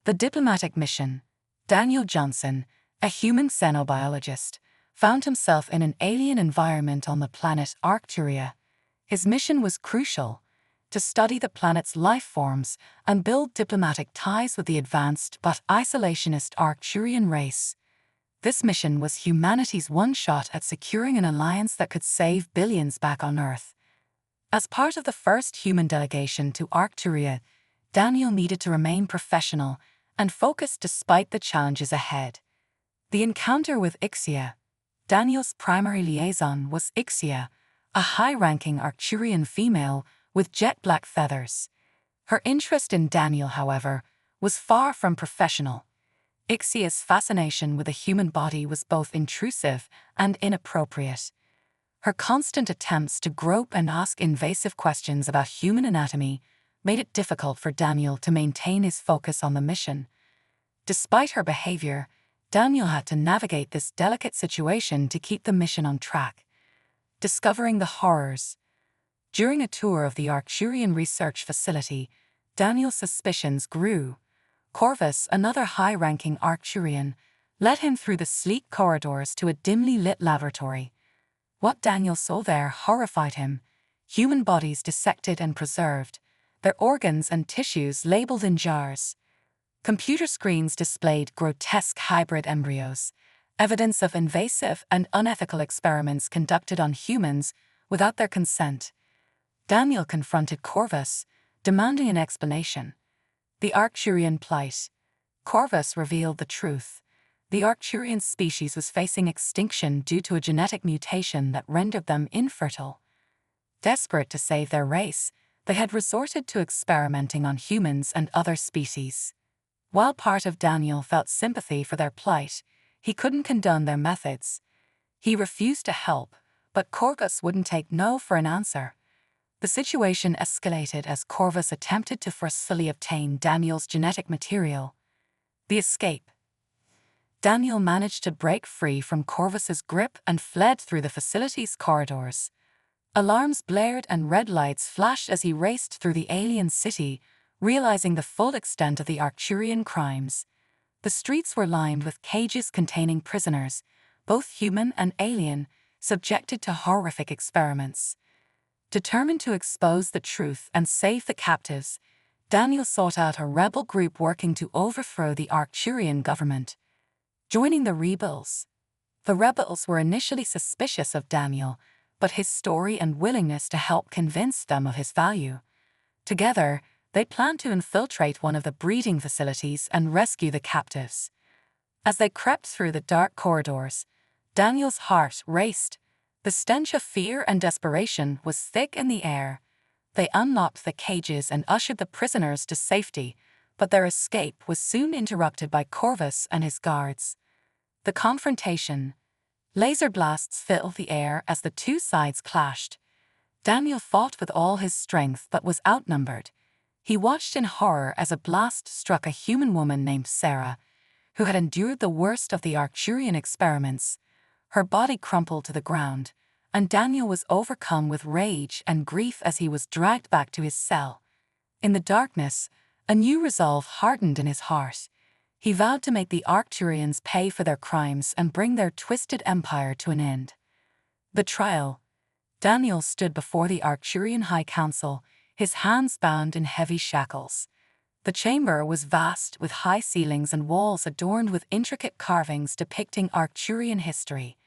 The diplomatic mission. Daniel Johnson, a human xenobiologist, found himself in an alien environment on the planet Arcturia. His mission was crucial: to study the planet's life forms and build diplomatic ties with the advanced but isolationist Arcturian race. This mission was humanity's one shot at securing an alliance that could save billions back on Earth. As part of the first human delegation to Arcturia, Daniel needed to remain professional and focused despite the challenges ahead. The encounter with Ixia. Daniel's primary liaison was Ixia, a high-ranking Arcturian female with jet-black feathers. Her interest in Daniel, however, was far from professional. Ixia's fascination with the human body was both intrusive and inappropriate. Her constant attempts to grope and ask invasive questions about human anatomy made it difficult for Daniel to maintain his focus on the mission. Despite her behavior, Daniel had to navigate this delicate situation to keep the mission on track. Discovering the horrors. During a tour of the Arcturian research facility, Daniel's suspicions grew. Corvus, another high-ranking Arcturian, led him through the sleek corridors to a dimly lit laboratory. What Daniel saw there horrified him: human bodies dissected and preserved, their organs and tissues labeled in jars. Computer screens displayed grotesque hybrid embryos, evidence of invasive and unethical experiments conducted on humans without their consent. Daniel confronted Corvus, demanding an explanation. The Arcturian plight. Corvus revealed the truth. The Arcturian species was facing extinction due to a genetic mutation that rendered them infertile. Desperate to save their race, they had resorted to experimenting on humans and other species. While part of Daniel felt sympathy for their plight, he couldn't condone their methods. He refused to help, but Corvus wouldn't take no for an answer. The situation escalated as Corvus attempted to forcefully obtain Daniel's genetic material. The escape. Daniel managed to break free from Corvus's grip and fled through the facility's corridors. Alarms blared and red lights flashed as he raced through the alien city, realizing the full extent of the Arcturian crimes. The streets were lined with cages containing prisoners, both human and alien, subjected to horrific experiments. Determined to expose the truth and save the captives, Daniel sought out a rebel group working to overthrow the Arcturian government. Joining the rebels. The rebels were initially suspicious of Daniel, but his story and willingness to help convinced them of his value. Together, they planned to infiltrate one of the breeding facilities and rescue the captives. As they crept through the dark corridors, Daniel's heart raced. The stench of fear and desperation was thick in the air. They unlocked the cages and ushered the prisoners to safety, but their escape was soon interrupted by Corvus and his guards. The confrontation. Laser blasts filled the air as the two sides clashed. Daniel fought with all his strength but was outnumbered. He watched in horror as a blast struck a human woman named Sarah, who had endured the worst of the Arcturian experiments. Her body crumpled to the ground, and Daniel was overcome with rage and grief as he was dragged back to his cell. In the darkness, a new resolve hardened in his heart. He vowed to make the Arcturians pay for their crimes and bring their twisted empire to an end. The trial. Daniel stood before the Arcturian High Council, his hands bound in heavy shackles. The chamber was vast, with high ceilings and walls adorned with intricate carvings depicting Arcturian history.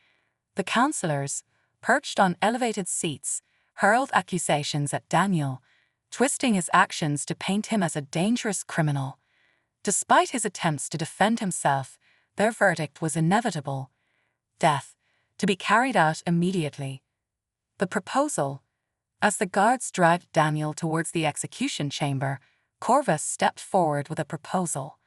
The councillors, perched on elevated seats, hurled accusations at Daniel, twisting his actions to paint him as a dangerous criminal. Despite his attempts to defend himself, their verdict was inevitable: death, to be carried out immediately. The proposal. As the guards dragged Daniel towards the execution chamber, Corvus stepped forward with a proposal.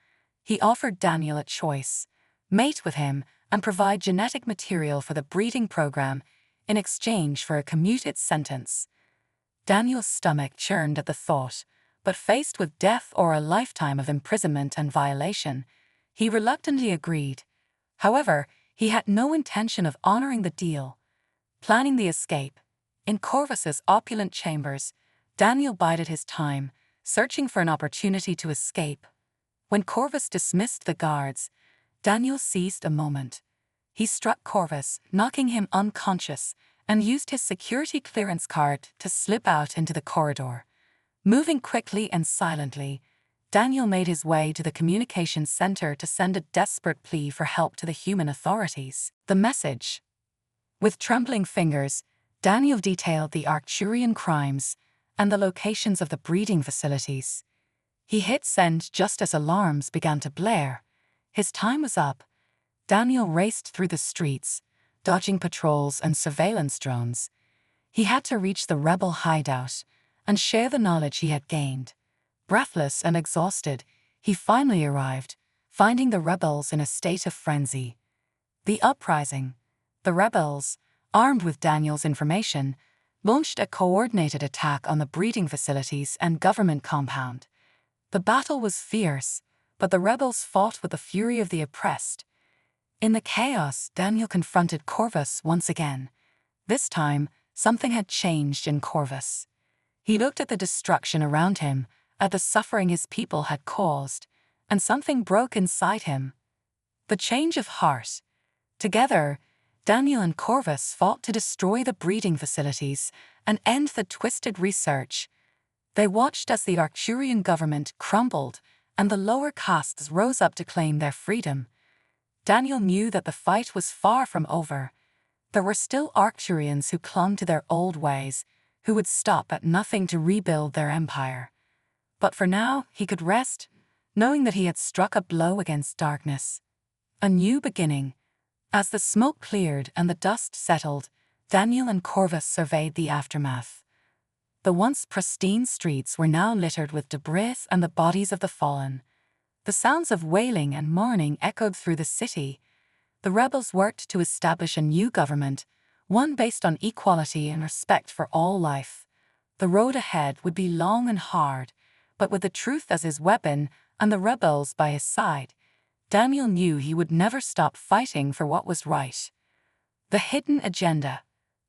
He offered Daniel a choice: mate with him and provide genetic material for the breeding program in exchange for a commuted sentence. Daniel's stomach churned at the thought, but faced with death or a lifetime of imprisonment and violation, he reluctantly agreed. However, he had no intention of honoring the deal. Planning the escape. In Corvus's opulent chambers, Daniel bided his time, searching for an opportunity to escape. When Corvus dismissed the guards, Daniel seized a moment. He struck Corvus, knocking him unconscious, and used his security clearance card to slip out into the corridor. Moving quickly and silently, Daniel made his way to the communications center to send a desperate plea for help to the human authorities. The message. With trembling fingers, Daniel detailed the Arcturian crimes and the locations of the breeding facilities. He hit send just as alarms began to blare. His time was up. Daniel raced through the streets, dodging patrols and surveillance drones. He had to reach the rebel hideout and share the knowledge he had gained. Breathless and exhausted, he finally arrived, finding the rebels in a state of frenzy. The uprising. The rebels, armed with Daniel's information, launched a coordinated attack on the breeding facilities and government compound. The battle was fierce, but the rebels fought with the fury of the oppressed. In the chaos, Daniel confronted Corvus once again. This time, something had changed in Corvus. He looked at the destruction around him, at the suffering his people had caused, and something broke inside him. The change of heart. Together, Daniel and Corvus fought to destroy the breeding facilities and end the twisted research. They watched as the Arcturian government crumbled and the lower castes rose up to claim their freedom. Daniel knew that the fight was far from over. There were still Arcturians who clung to their old ways, who would stop at nothing to rebuild their empire. But for now, he could rest, knowing that he had struck a blow against darkness. A new beginning. As the smoke cleared and the dust settled, Daniel and Corvus surveyed the aftermath. The once pristine streets were now littered with debris and the bodies of the fallen. The sounds of wailing and mourning echoed through the city. The rebels worked to establish a new government, one based on equality and respect for all life. The road ahead would be long and hard, but with the truth as his weapon and the rebels by his side, Daniel knew he would never stop fighting for what was right. The hidden agenda.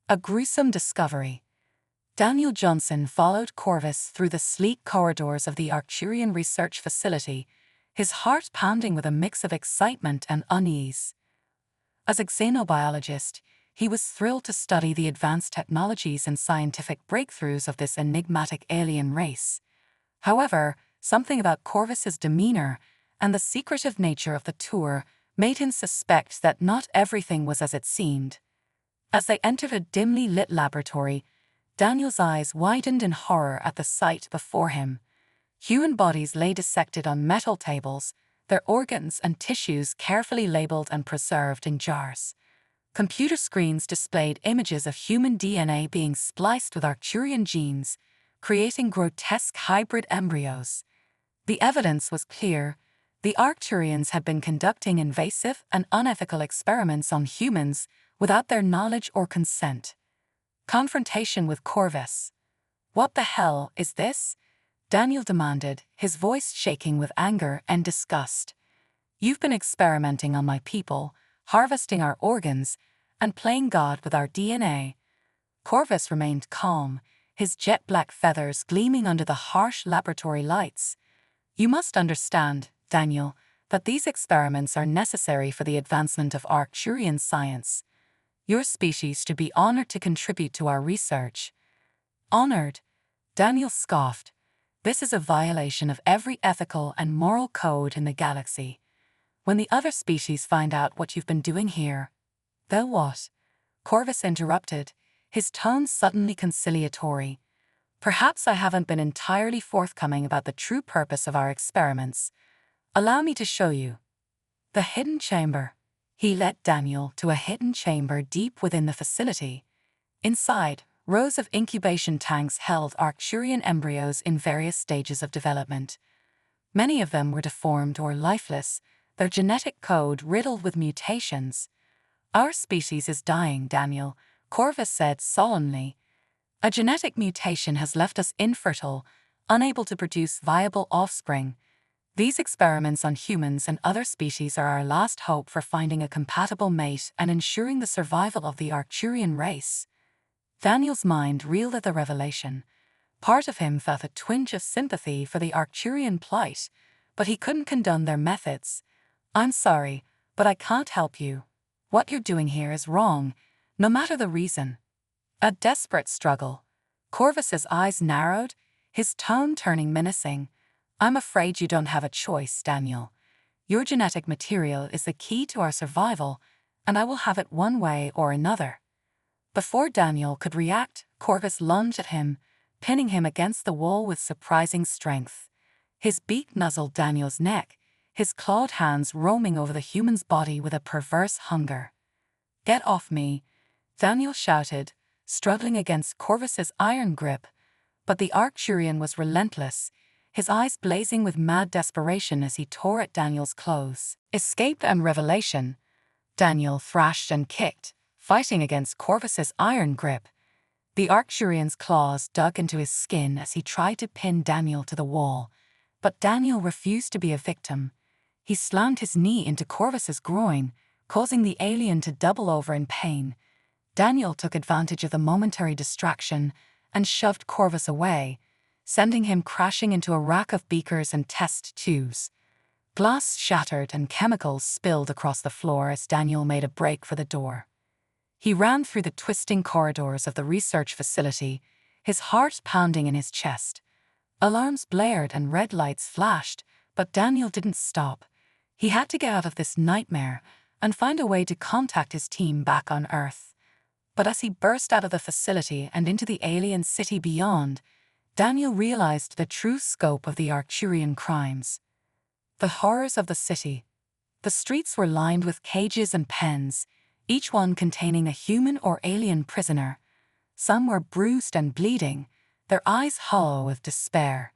A gruesome discovery. Daniel Johnson followed Corvus through the sleek corridors of the Arcturian research facility, his heart pounding with a mix of excitement and unease. As a xenobiologist, he was thrilled to study the advanced technologies and scientific breakthroughs of this enigmatic alien race. However, something about Corvus's demeanor and the secretive nature of the tour made him suspect that not everything was as it seemed. As they entered a dimly lit laboratory, Daniel's eyes widened in horror at the sight before him. Human bodies lay dissected on metal tables, their organs and tissues carefully labeled and preserved in jars. Computer screens displayed images of human DNA being spliced with Arcturian genes, creating grotesque hybrid embryos. The evidence was clear. The Arcturians had been conducting invasive and unethical experiments on humans without their knowledge or consent. Confrontation with Corvus. "What the hell is this?" Daniel demanded, his voice shaking with anger and disgust. "You've been experimenting on my people, harvesting our organs, and playing God with our DNA." Corvus remained calm, his jet-black feathers gleaming under the harsh laboratory lights. "You must understand, Daniel, that these experiments are necessary for the advancement of Arcturian science. Your species should be honored to contribute to our research." "Honored?" Daniel scoffed. "This is a violation of every ethical and moral code in the galaxy. When the other species find out what you've been doing here..." "They'll what?" Corvus interrupted, his tone suddenly conciliatory. "Perhaps I haven't been entirely forthcoming about the true purpose of our experiments. Allow me to show you." The hidden chamber. He led Daniel to a hidden chamber deep within the facility. Inside, rows of incubation tanks held Arcturian embryos in various stages of development. Many of them were deformed or lifeless, their genetic code riddled with mutations. "Our species is dying, Daniel," Corvus said solemnly. "A genetic mutation has left us infertile, unable to produce viable offspring. These experiments on humans and other species are our last hope for finding a compatible mate and ensuring the survival of the Arcturian race." Daniel's mind reeled at the revelation. Part of him felt a twinge of sympathy for the Arcturian plight, but he couldn't condone their methods. "I'm sorry, but I can't help you. What you're doing here is wrong, no matter the reason." A desperate struggle. Corvus's eyes narrowed, his tone turning menacing. "I'm afraid you don't have a choice, Daniel. Your genetic material is the key to our survival, and I will have it one way or another." Before Daniel could react, Corvus lunged at him, pinning him against the wall with surprising strength. His beak nuzzled Daniel's neck, his clawed hands roaming over the human's body with a perverse hunger. "Get off me," Daniel shouted, struggling against Corvus's iron grip. But the Arcturian was relentless, his eyes blazing with mad desperation as he tore at Daniel's clothes. Escape and revelation. Daniel thrashed and kicked, fighting against Corvus's iron grip. The Arcturian's claws dug into his skin as he tried to pin Daniel to the wall, but Daniel refused to be a victim. He slammed his knee into Corvus's groin, causing the alien to double over in pain. Daniel took advantage of the momentary distraction and shoved Corvus away, sending him crashing into a rack of beakers and test tubes. Glass shattered and chemicals spilled across the floor as Daniel made a break for the door. He ran through the twisting corridors of the research facility, his heart pounding in his chest. Alarms blared and red lights flashed, but Daniel didn't stop. He had to get out of this nightmare and find a way to contact his team back on Earth. But as he burst out of the facility and into the alien city beyond, Daniel realized the true scope of the Arcturian crimes. The horrors of the city. The streets were lined with cages and pens, each one containing a human or alien prisoner. Some were bruised and bleeding, their eyes hollow with despair.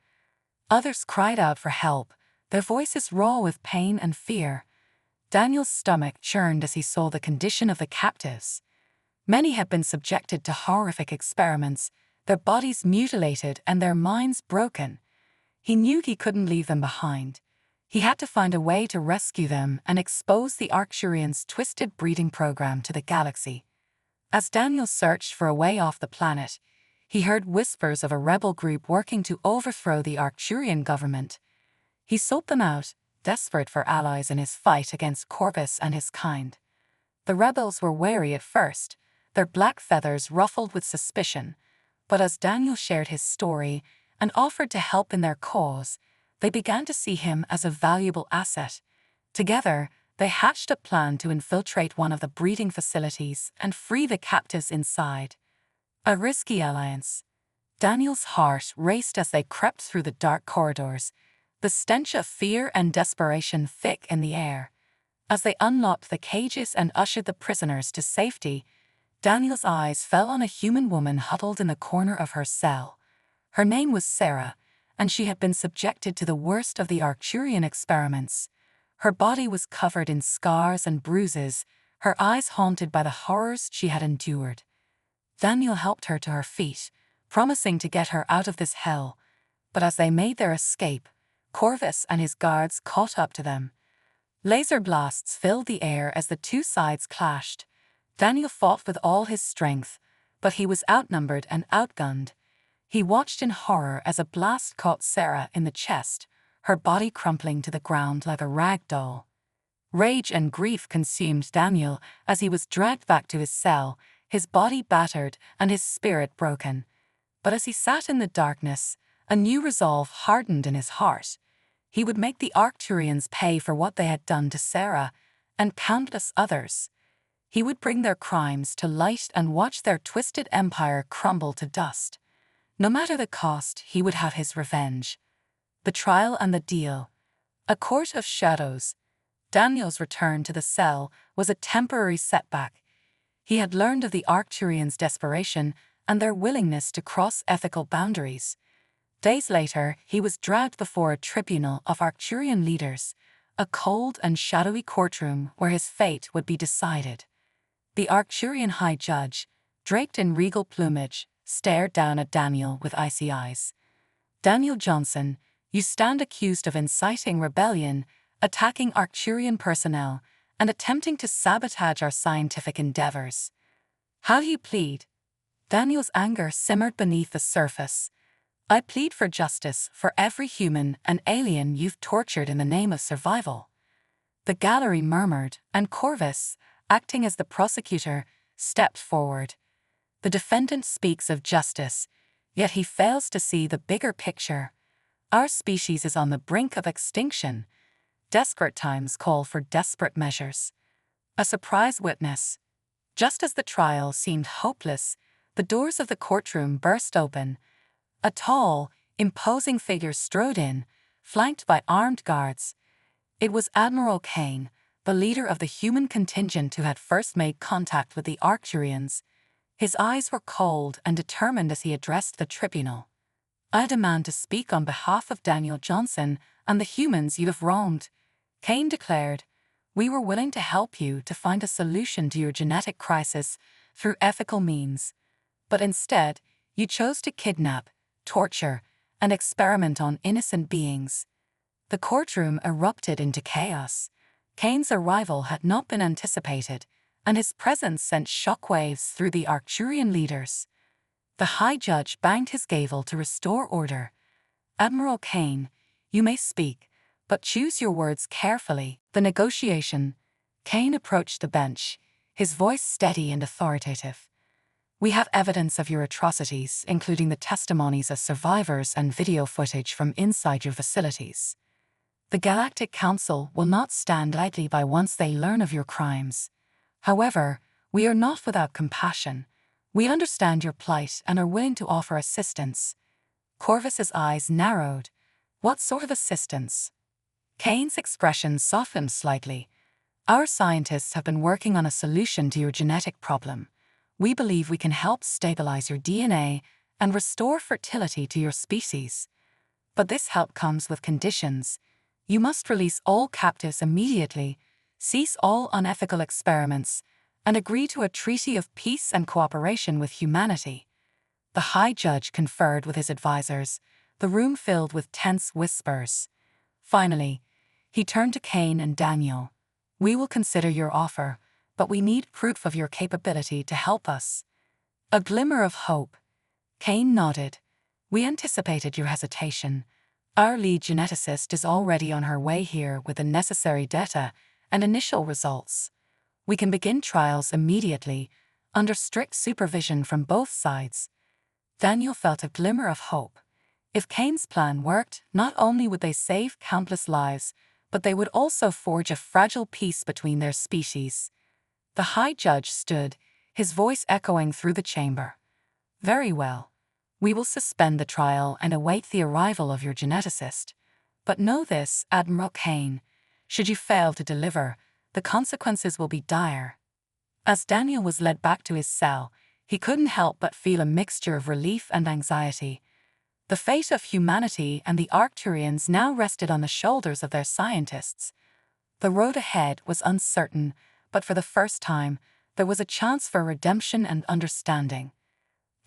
Others cried out for help, their voices raw with pain and fear. Daniel's stomach churned as he saw the condition of the captives. Many had been subjected to horrific experiments, their bodies mutilated and their minds broken. He knew he couldn't leave them behind. He had to find a way to rescue them and expose the Arcturians' twisted breeding program to the galaxy. As Daniel searched for a way off the planet, he heard whispers of a rebel group working to overthrow the Arcturian government. He sought them out, desperate for allies in his fight against Corvus and his kind. The rebels were wary at first, their black feathers ruffled with suspicion, but as Daniel shared his story and offered to help in their cause, they began to see him as a valuable asset. Together, they hatched a plan to infiltrate one of the breeding facilities and free the captives inside. A risky alliance. Daniel's heart raced as they crept through the dark corridors, the stench of fear and desperation thick in the air. As they unlocked the cages and ushered the prisoners to safety, Daniel's eyes fell on a human woman huddled in the corner of her cell. Her name was Sarah, and she had been subjected to the worst of the Arcturian experiments. Her body was covered in scars and bruises, her eyes haunted by the horrors she had endured. Daniel helped her to her feet, promising to get her out of this hell. But as they made their escape, Corvus and his guards caught up to them. Laser blasts filled the air as the two sides clashed. Daniel fought with all his strength, but he was outnumbered and outgunned. He watched in horror as a blast caught Sarah in the chest, her body crumpling to the ground like a rag doll. Rage and grief consumed Daniel as he was dragged back to his cell, his body battered and his spirit broken. But as he sat in the darkness, a new resolve hardened in his heart. He would make the Arcturians pay for what they had done to Sarah and countless others. He would bring their crimes to light and watch their twisted empire crumble to dust. No matter the cost, he would have his revenge. The trial and the deal. A court of shadows. Daniel's return to the cell was a temporary setback. He had learned of the Arcturians' desperation and their willingness to cross ethical boundaries. Days later, he was dragged before a tribunal of Arcturian leaders, a cold and shadowy courtroom where his fate would be decided. The Arcturian High Judge, draped in regal plumage, stared down at Daniel with icy eyes. "Daniel Johnson, you stand accused of inciting rebellion, attacking Arcturian personnel, and attempting to sabotage our scientific endeavors. How do you plead?" Daniel's anger simmered beneath the surface. I plead for justice for every human and alien you've tortured in the name of survival. The gallery murmured, and Corvus, acting as the prosecutor, stepped forward. The defendant speaks of justice, yet he fails to see the bigger picture. Our species is on the brink of extinction. Desperate times call for desperate measures. A surprise witness. Just as the trial seemed hopeless, the doors of the courtroom burst open. A tall, imposing figure strode in, flanked by armed guards. It was Admiral Kane, the leader of the human contingent who had first made contact with the Arcturians. His eyes were cold and determined as he addressed the tribunal. I demand to speak on behalf of Daniel Johnson and the humans you have wronged. Kane declared, we were willing to help you to find a solution to your genetic crisis through ethical means. But instead, you chose to kidnap, torture, and experiment on innocent beings. The courtroom erupted into chaos. Kane's arrival had not been anticipated, and his presence sent shockwaves through the Arcturian leaders. The High Judge banged his gavel to restore order. Admiral Kane, you may speak, but choose your words carefully. The negotiation. Kane approached the bench, his voice steady and authoritative. We have evidence of your atrocities, including the testimonies of survivors and video footage from inside your facilities. The Galactic Council will not stand idly by once they learn of your crimes. However, we are not without compassion. We understand your plight and are willing to offer assistance. Corvus's eyes narrowed. What sort of assistance? Kane's expression softened slightly. Our scientists have been working on a solution to your genetic problem. We believe we can help stabilize your DNA and restore fertility to your species. But this help comes with conditions. You must release all captives immediately, cease all unethical experiments, and agree to a treaty of peace and cooperation with humanity. The High Judge conferred with his advisors, the room filled with tense whispers. Finally, he turned to Kane and Daniel. We will consider your offer, but we need proof of your capability to help us. A glimmer of hope. Kane nodded. We anticipated your hesitation. Our lead geneticist is already on her way here with the necessary data and initial results. We can begin trials immediately, under strict supervision from both sides. Daniel felt a glimmer of hope. If Kane's plan worked, not only would they save countless lives, but they would also forge a fragile peace between their species. The High Judge stood, his voice echoing through the chamber. Very well. We will suspend the trial and await the arrival of your geneticist. But know this, Admiral Kane, should you fail to deliver, the consequences will be dire. As Daniel was led back to his cell, he couldn't help but feel a mixture of relief and anxiety. The fate of humanity and the Arcturians now rested on the shoulders of their scientists. The road ahead was uncertain, but for the first time, there was a chance for redemption and understanding.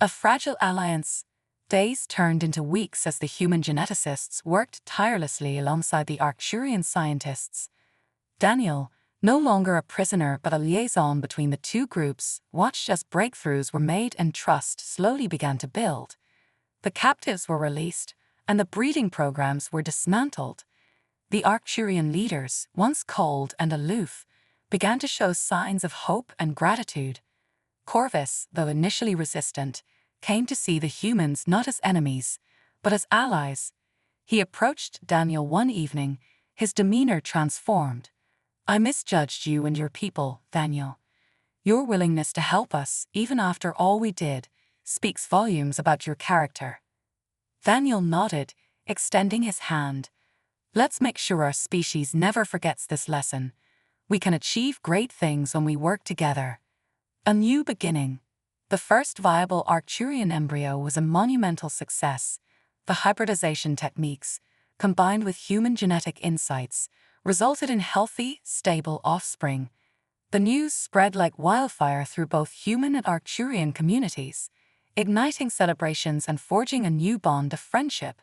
A fragile alliance. Days turned into weeks as the human geneticists worked tirelessly alongside the Arcturian scientists. Daniel, no longer a prisoner but a liaison between the two groups, watched as breakthroughs were made and trust slowly began to build. The captives were released, and the breeding programs were dismantled. The Arcturian leaders, once cold and aloof, began to show signs of hope and gratitude. Corvus, though initially resistant, came to see the humans not as enemies, but as allies. He approached Daniel one evening, his demeanor transformed. I misjudged you and your people, Daniel. Your willingness to help us, even after all we did, speaks volumes about your character. Daniel nodded, extending his hand. Let's make sure our species never forgets this lesson. We can achieve great things when we work together. A new beginning. The first viable Arcturian embryo was a monumental success. The hybridization techniques, combined with human genetic insights, resulted in healthy, stable offspring. The news spread like wildfire through both human and Arcturian communities, igniting celebrations and forging a new bond of friendship.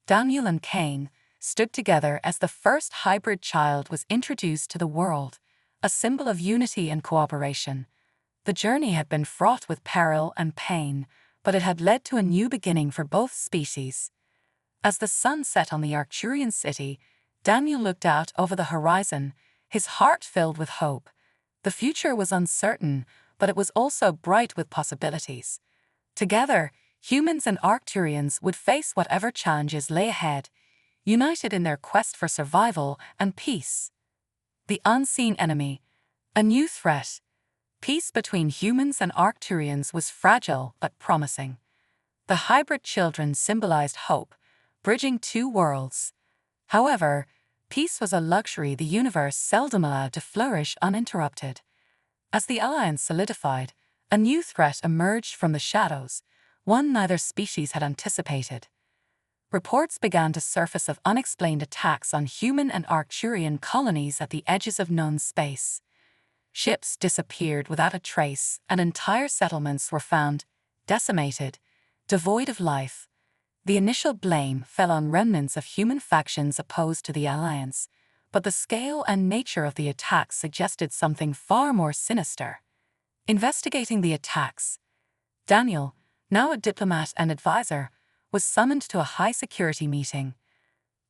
Daniel and Kane stood together as the first hybrid child was introduced to the world, a symbol of unity and cooperation. The journey had been fraught with peril and pain, but it had led to a new beginning for both species. As the sun set on the Arcturian city, Daniel looked out over the horizon, his heart filled with hope. The future was uncertain, but it was also bright with possibilities. Together, humans and Arcturians would face whatever challenges lay ahead, united in their quest for survival and peace. The unseen enemy, a new threat. Peace between humans and Arcturians was fragile but promising. The hybrid children symbolized hope, bridging two worlds. However, peace was a luxury the universe seldom allowed to flourish uninterrupted. As the alliance solidified, a new threat emerged from the shadows, one neither species had anticipated. Reports began to surface of unexplained attacks on human and Arcturian colonies at the edges of known space. Ships disappeared without a trace, and entire settlements were found decimated, devoid of life. The initial blame fell on remnants of human factions opposed to the alliance, but the scale and nature of the attacks suggested something far more sinister. Investigating the attacks, Daniel, now a diplomat and advisor, was summoned to a high-security meeting.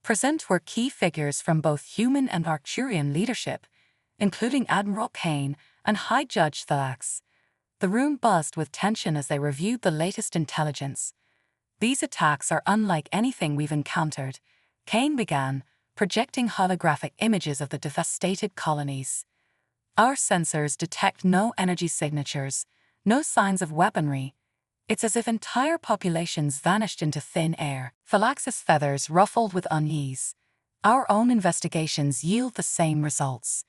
Present were key figures from both human and Arcturian leadership, including Admiral Kane and High Judge Thalax. The room buzzed with tension as they reviewed the latest intelligence. "These attacks are unlike anything we've encountered," Kane began, projecting holographic images of the devastated colonies. "Our sensors detect no energy signatures, no signs of weaponry. It's as if entire populations vanished into thin air." Thalax's feathers ruffled with unease. "Our own investigations yield the same results.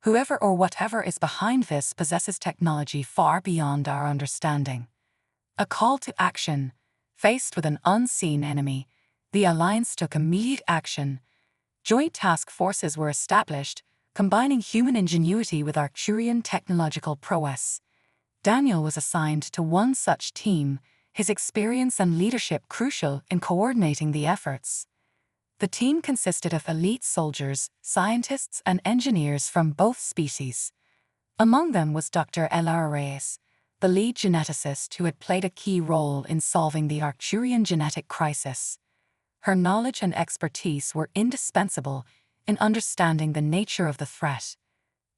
Whoever or whatever is behind this possesses technology far beyond our understanding." A call to action. Faced with an unseen enemy, the Alliance took immediate action. Joint task forces were established, combining human ingenuity with Arcturian technological prowess. Daniel was assigned to one such team, his experience and leadership crucial in coordinating the efforts. The team consisted of elite soldiers, scientists, and engineers from both species. Among them was Dr. Elara Reyes, the lead geneticist who had played a key role in solving the Arcturian genetic crisis. Her knowledge and expertise were indispensable in understanding the nature of the threat.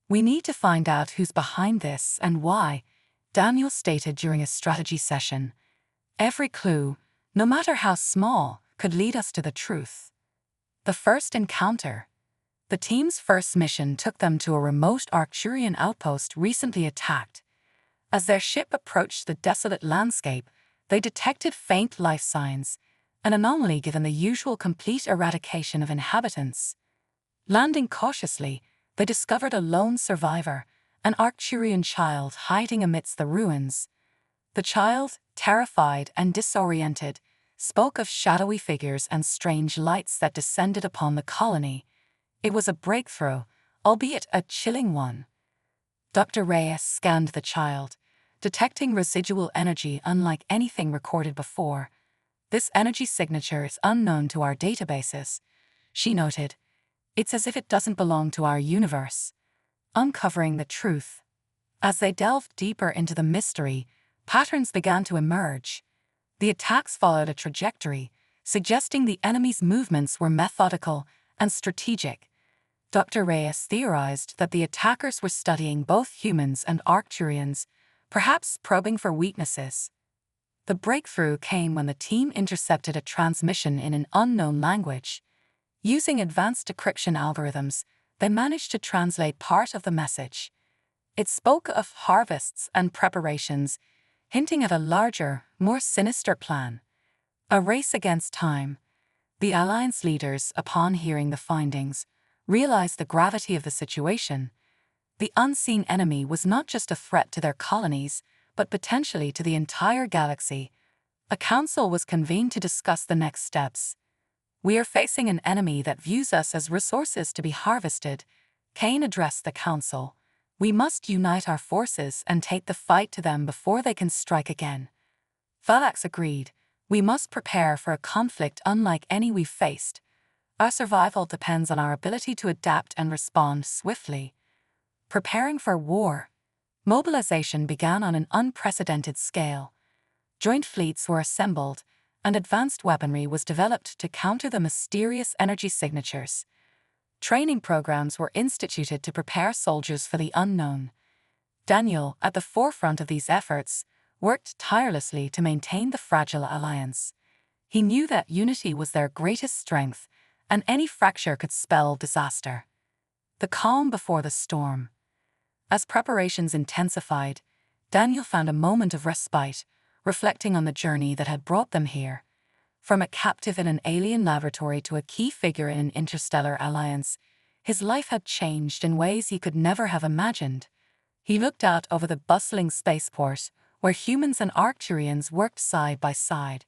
"We need to find out who's behind this and why," Daniel stated during a strategy session. "Every clue, no matter how small, could lead us to the truth." The first encounter. The team's first mission took them to a remote Arcturian outpost recently attacked. As their ship approached the desolate landscape, they detected faint life signs, an anomaly given the usual complete eradication of inhabitants. Landing cautiously, they discovered a lone survivor, an Arcturian child hiding amidst the ruins. The child, terrified and disoriented, spoke of shadowy figures and strange lights that descended upon the colony. It was a breakthrough, albeit a chilling one. Dr. Reyes scanned the child, detecting residual energy unlike anything recorded before. "This energy signature is unknown to our databases," she noted. "It's as if it doesn't belong to our universe." Uncovering the truth. As they delved deeper into the mystery, patterns began to emerge. The attacks followed a trajectory, suggesting the enemy's movements were methodical and strategic. Dr. Reyes theorized that the attackers were studying both humans and Arcturians, perhaps probing for weaknesses. The breakthrough came when the team intercepted a transmission in an unknown language. Using advanced decryption algorithms, they managed to translate part of the message. It spoke of harvests and preparations, hinting at a larger, more sinister plan. A race against time. The Alliance leaders, upon hearing the findings, realized the gravity of the situation. The unseen enemy was not just a threat to their colonies, but potentially to the entire galaxy. A council was convened to discuss the next steps. "We are facing an enemy that views us as resources to be harvested," Kane addressed the council. "We must unite our forces and take the fight to them before they can strike again." Thalax agreed. "We must prepare for a conflict unlike any we've faced. Our survival depends on our ability to adapt and respond swiftly." Preparing for war. Mobilization began on an unprecedented scale. Joint fleets were assembled, and advanced weaponry was developed to counter the mysterious energy signatures. Training programs were instituted to prepare soldiers for the unknown. Daniel, at the forefront of these efforts, worked tirelessly to maintain the fragile alliance. He knew that unity was their greatest strength, and any fracture could spell disaster. The calm before the storm. As preparations intensified, Daniel found a moment of respite, reflecting on the journey that had brought them here. From a captive in an alien laboratory to a key figure in an interstellar alliance, his life had changed in ways he could never have imagined. He looked out over the bustling spaceport, where humans and Arcturians worked side by side.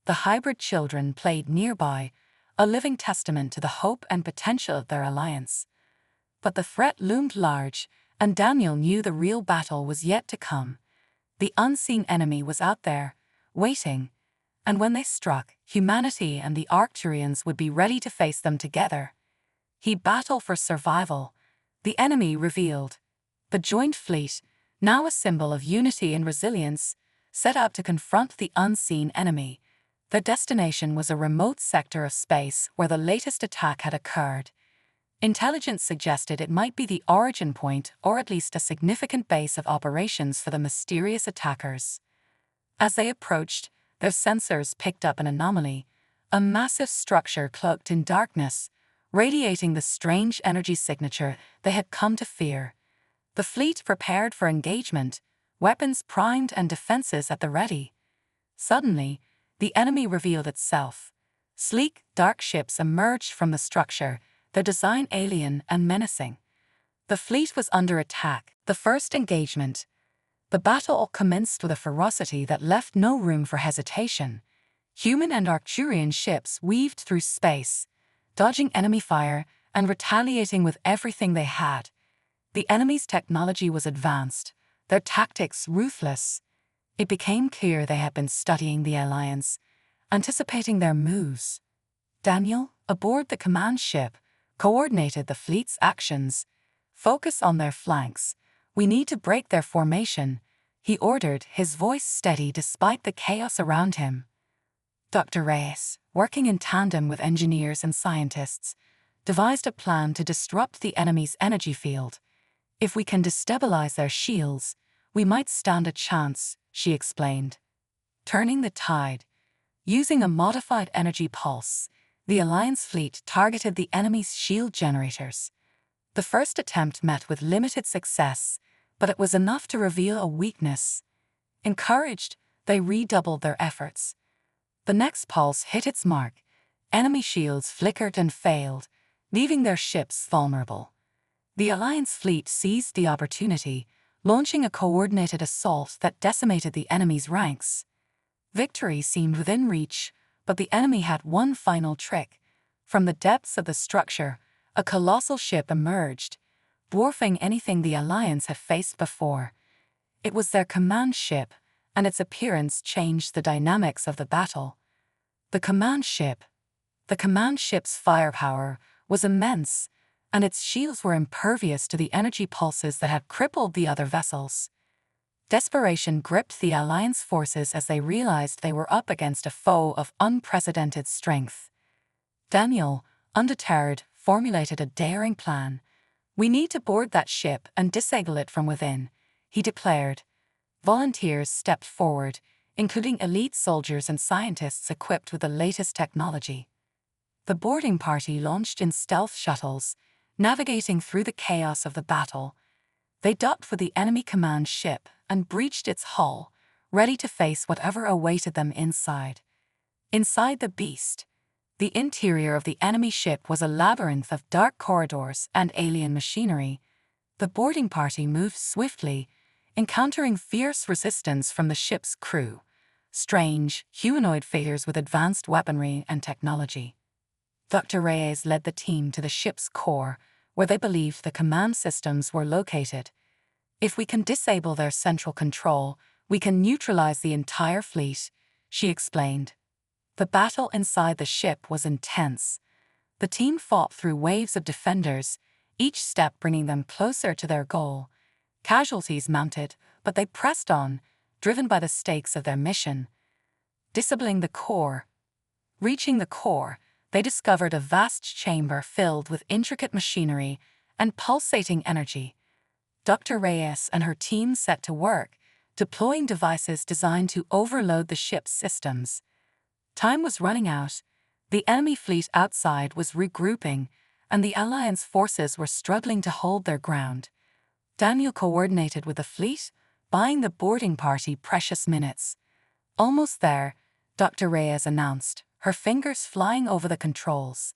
The hybrid children played nearby, a living testament to the hope and potential of their alliance. But the threat loomed large, and Daniel knew the real battle was yet to come. The unseen enemy was out there, waiting, and when they struck, humanity and the Arcturians would be ready to face them together. He battled for survival. The enemy revealed. The joint fleet, now a symbol of unity and resilience, set out to confront the unseen enemy. Their destination was a remote sector of space where the latest attack had occurred. Intelligence suggested it might be the origin point or at least a significant base of operations for the mysterious attackers. As they approached, their sensors picked up an anomaly, a massive structure cloaked in darkness, radiating the strange energy signature they had come to fear. The fleet prepared for engagement, weapons primed and defenses at the ready. Suddenly, the enemy revealed itself. Sleek, dark ships emerged from the structure, their design alien and menacing. The fleet was under attack. The first engagement. The battle commenced with a ferocity that left no room for hesitation. Human and Arcturian ships weaved through space, dodging enemy fire and retaliating with everything they had. The enemy's technology was advanced, their tactics ruthless. It became clear they had been studying the alliance, anticipating their moves. Daniel, aboard the command ship, coordinated the fleet's actions. Focus on their flanks. We need to break their formation, he ordered, his voice steady despite the chaos around him. Dr. Reyes, working in tandem with engineers and scientists, devised a plan to disrupt the enemy's energy field. If we can destabilize their shields, we might stand a chance, she explained. Turning the tide. Using a modified energy pulse, the Alliance fleet targeted the enemy's shield generators. The first attempt met with limited success, but it was enough to reveal a weakness. Encouraged, they redoubled their efforts. The next pulse hit its mark. Enemy shields flickered and failed, leaving their ships vulnerable. The Alliance fleet seized the opportunity, launching a coordinated assault that decimated the enemy's ranks. Victory seemed within reach, but the enemy had one final trick. From the depths of the structure, a colossal ship emerged, dwarfing anything the Alliance had faced before. It was their command ship, and its appearance changed the dynamics of the battle. The command ship's firepower was immense, and its shields were impervious to the energy pulses that had crippled the other vessels. Desperation gripped the Alliance forces as they realized they were up against a foe of unprecedented strength. Daniel, undeterred, formulated a daring plan. "We need to board that ship and disable it from within," he declared. Volunteers stepped forward, including elite soldiers and scientists equipped with the latest technology. The boarding party launched in stealth shuttles, navigating through the chaos of the battle. They docked for the enemy command ship and breached its hull, ready to face whatever awaited them inside. Inside the beast, the interior of the enemy ship was a labyrinth of dark corridors and alien machinery. The boarding party moved swiftly, encountering fierce resistance from the ship's crew, strange, humanoid figures with advanced weaponry and technology. Dr. Reyes led the team to the ship's core, where they believed the command systems were located. "If we can disable their central control, we can neutralize the entire fleet," she explained. The battle inside the ship was intense. The team fought through waves of defenders, each step bringing them closer to their goal. Casualties mounted, but they pressed on, driven by the stakes of their mission. Disabling the core. Reaching the core, they discovered a vast chamber filled with intricate machinery and pulsating energy. Dr. Reyes and her team set to work, deploying devices designed to overload the ship's systems. Time was running out. The enemy fleet outside was regrouping, and the Alliance forces were struggling to hold their ground. Daniel coordinated with the fleet, buying the boarding party precious minutes. Almost there, Dr. Reyes announced, her fingers flying over the controls.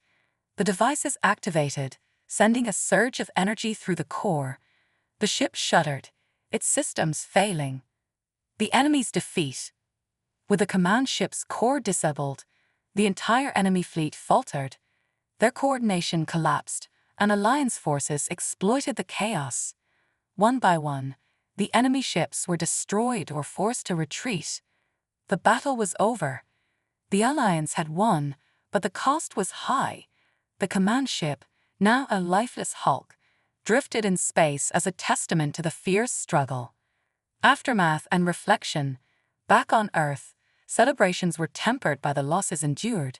The devices activated, sending a surge of energy through the core. The ship shuddered, its systems failing. The enemy's defeat. With the command ship's core disabled, the entire enemy fleet faltered. Their coordination collapsed, and Alliance forces exploited the chaos. One by one, the enemy ships were destroyed or forced to retreat. The battle was over. The Alliance had won, but the cost was high. The command ship, now a lifeless hulk, drifted in space as a testament to the fierce struggle. Aftermath and reflection. Back on Earth, celebrations were tempered by the losses endured.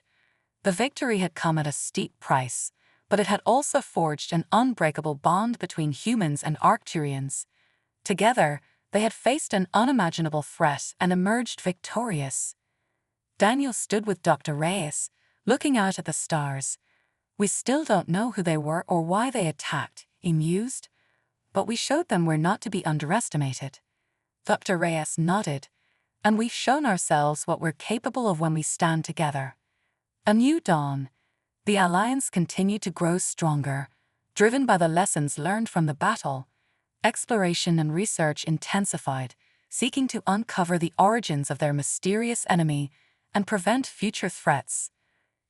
The victory had come at a steep price, but it had also forged an unbreakable bond between humans and Arcturians. Together, they had faced an unimaginable threat and emerged victorious. Daniel stood with Dr. Reyes, looking out at the stars. "We still don't know who they were or why they attacked," he mused. "But we showed them we're not to be underestimated." Dr. Reyes nodded. "And we've shown ourselves what we're capable of when we stand together." A new dawn. The Alliance continued to grow stronger, driven by the lessons learned from the battle. Exploration and research intensified, seeking to uncover the origins of their mysterious enemy and prevent future threats.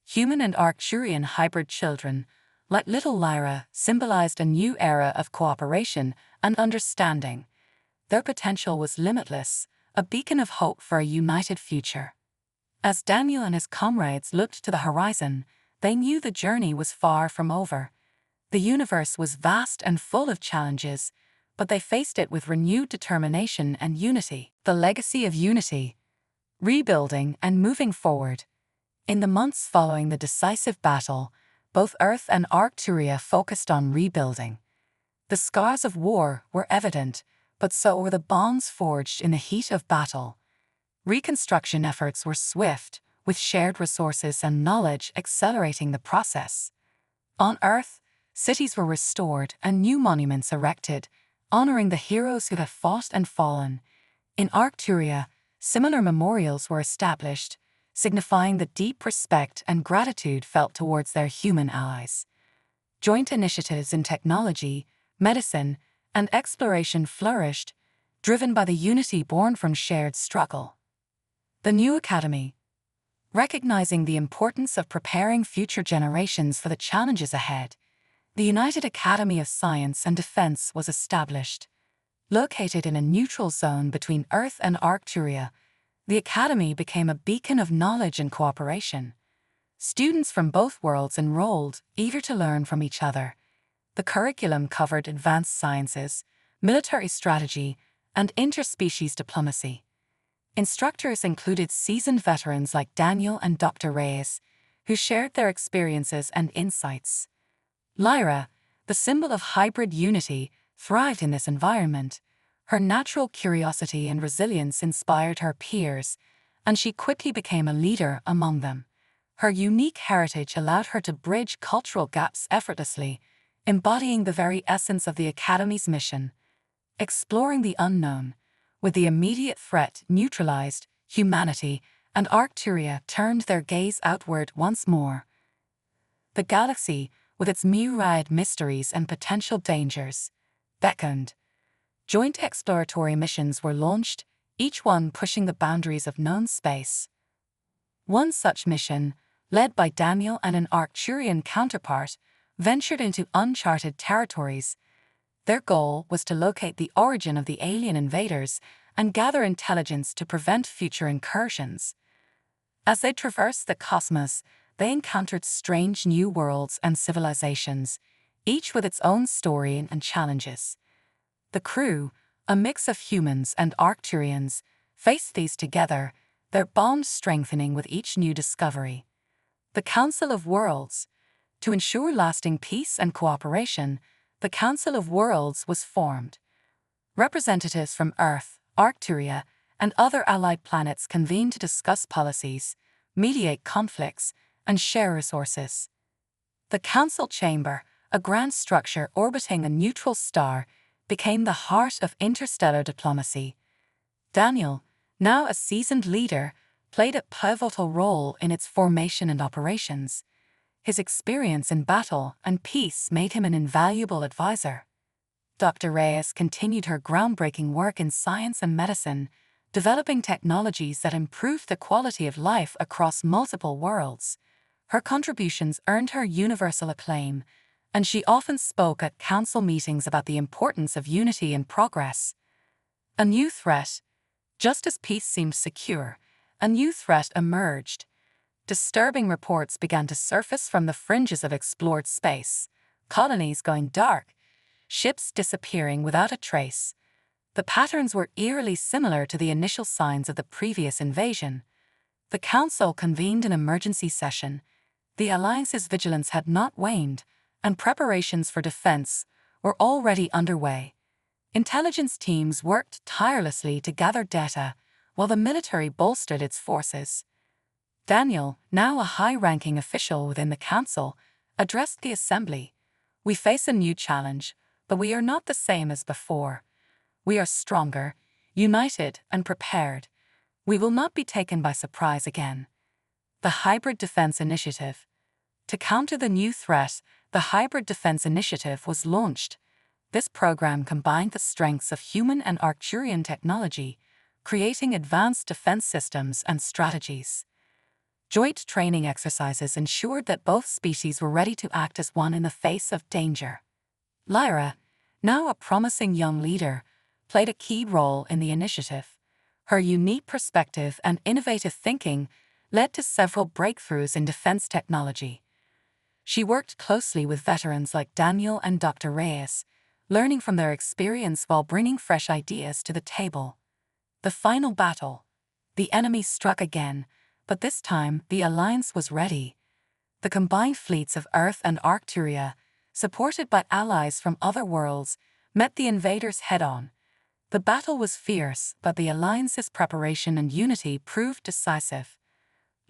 Human and Arcturian hybrid children, like little Lyra, symbolized a new era of cooperation and understanding. Their potential was limitless, a beacon of hope for a united future. As Daniel and his comrades looked to the horizon, they knew the journey was far from over. The universe was vast and full of challenges, but they faced it with renewed determination and unity. The legacy of unity. Rebuilding and moving forward. In the months following the decisive battle, both Earth and Arcturia focused on rebuilding. The scars of war were evident, but so were the bonds forged in the heat of battle. Reconstruction efforts were swift, with shared resources and knowledge accelerating the process. On Earth, cities were restored and new monuments erected, honoring the heroes who had fought and fallen. In Arcturia, similar memorials were established, signifying the deep respect and gratitude felt towards their human allies. Joint initiatives in technology, medicine, and exploration flourished, driven by the unity born from shared struggle. The new academy. Recognizing the importance of preparing future generations for the challenges ahead, the United Academy of Science and Defense was established. Located in a neutral zone between Earth and Arcturia, the Academy became a beacon of knowledge and cooperation. Students from both worlds enrolled, eager to learn from each other. The curriculum covered advanced sciences, military strategy, and interspecies diplomacy. Instructors included seasoned veterans like Daniel and Dr. Reyes, who shared their experiences and insights. Lyra, the symbol of hybrid unity, thrived in this environment. Her natural curiosity and resilience inspired her peers, and she quickly became a leader among them. Her unique heritage allowed her to bridge cultural gaps effortlessly, embodying the very essence of the Academy's mission. Exploring the unknown. With the immediate threat neutralized, humanity and Arcturia turned their gaze outward once more. The galaxy, with its myriad mysteries and potential dangers, beckoned. Joint exploratory missions were launched, each one pushing the boundaries of known space. One such mission, led by Daniel and an Arcturian counterpart, ventured into uncharted territories. Their goal was to locate the origin of the alien invaders and gather intelligence to prevent future incursions. As they traversed the cosmos, they encountered strange new worlds and civilizations, each with its own story and challenges. The crew, a mix of humans and Arcturians, faced these together, their bond strengthening with each new discovery. The Council of Worlds. To ensure lasting peace and cooperation, the Council of Worlds was formed. Representatives from Earth, Arcturia, and other allied planets convened to discuss policies, mediate conflicts, and share resources. The Council Chamber, a grand structure orbiting a neutral star, became the heart of interstellar diplomacy. Daniel, now a seasoned leader, played a pivotal role in its formation and operations. His experience in battle and peace made him an invaluable advisor. Dr. Reyes continued her groundbreaking work in science and medicine, developing technologies that improved the quality of life across multiple worlds. Her contributions earned her universal acclaim, and she often spoke at council meetings about the importance of unity and progress. A new threat. Just as peace seemed secure, a new threat emerged. Disturbing reports began to surface from the fringes of explored space, colonies going dark, ships disappearing without a trace. The patterns were eerily similar to the initial signs of the previous invasion. The Council convened an emergency session. The Alliance's vigilance had not waned, and preparations for defense were already underway. Intelligence teams worked tirelessly to gather data, while the military bolstered its forces. Daniel, now a high-ranking official within the Council, addressed the Assembly. "We face a new challenge, but we are not the same as before. We are stronger, united, and prepared. We will not be taken by surprise again." The Hybrid Defense Initiative. To counter the new threat, the Hybrid Defense Initiative was launched. This program combined the strengths of human and Arcturian technology, creating advanced defense systems and strategies. Joint training exercises ensured that both species were ready to act as one in the face of danger. Lyra, now a promising young leader, played a key role in the initiative. Her unique perspective and innovative thinking led to several breakthroughs in defense technology. She worked closely with veterans like Daniel and Dr. Reyes, learning from their experience while bringing fresh ideas to the table. The final battle. The enemy struck again, but this time the Alliance was ready. The combined fleets of Earth and Arcturia, supported by allies from other worlds, met the invaders head-on. The battle was fierce, but the Alliance's preparation and unity proved decisive.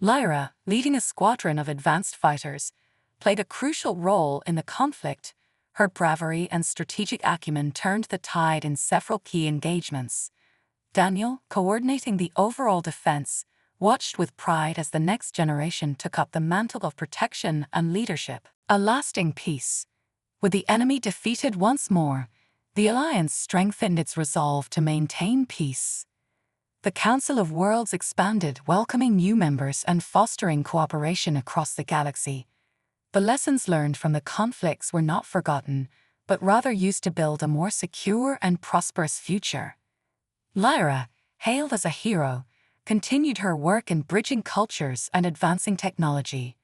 Lyra, leading a squadron of advanced fighters, played a crucial role in the conflict. Her bravery and strategic acumen turned the tide in several key engagements. Daniel, coordinating the overall defense, watched with pride as the next generation took up the mantle of protection and leadership. A lasting peace. With the enemy defeated once more, the Alliance strengthened its resolve to maintain peace. The Council of Worlds expanded, welcoming new members and fostering cooperation across the galaxy. The lessons learned from the conflicts were not forgotten, but rather used to build a more secure and prosperous future. Lyra, hailed as a hero, continued her work in bridging cultures and advancing technology.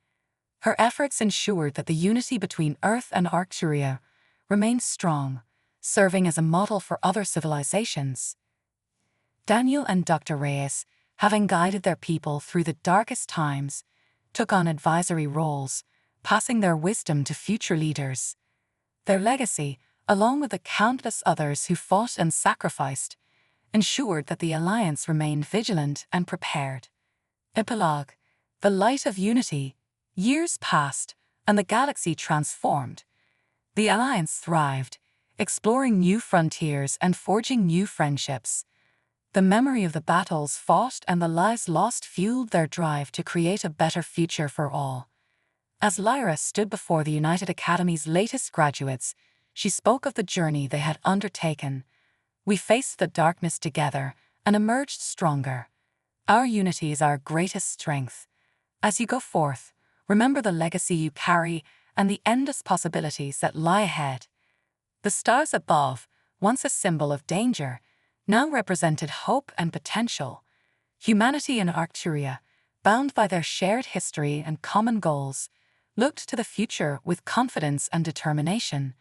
Her efforts ensured that the unity between Earth and Arcturia remained strong, serving as a model for other civilizations. Daniel and Dr. Reyes, having guided their people through the darkest times, took on advisory roles, passing their wisdom to future leaders. Their legacy, along with the countless others who fought and sacrificed, ensured that the Alliance remained vigilant and prepared. Epilogue. The light of unity. Years passed, and the galaxy transformed. The Alliance thrived, exploring new frontiers and forging new friendships. The memory of the battles fought and the lives lost fueled their drive to create a better future for all. As Lyra stood before the United Academy's latest graduates, she spoke of the journey they had undertaken. "We faced the darkness together and emerged stronger. Our unity is our greatest strength. As you go forth, remember the legacy you carry and the endless possibilities that lie ahead." The stars above, once a symbol of danger, now represented hope and potential. Humanity and Arcturia, bound by their shared history and common goals, looked to the future with confidence and determination.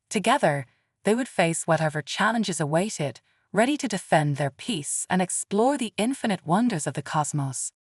Together, they would face whatever challenges awaited, ready to defend their peace and explore the infinite wonders of the cosmos.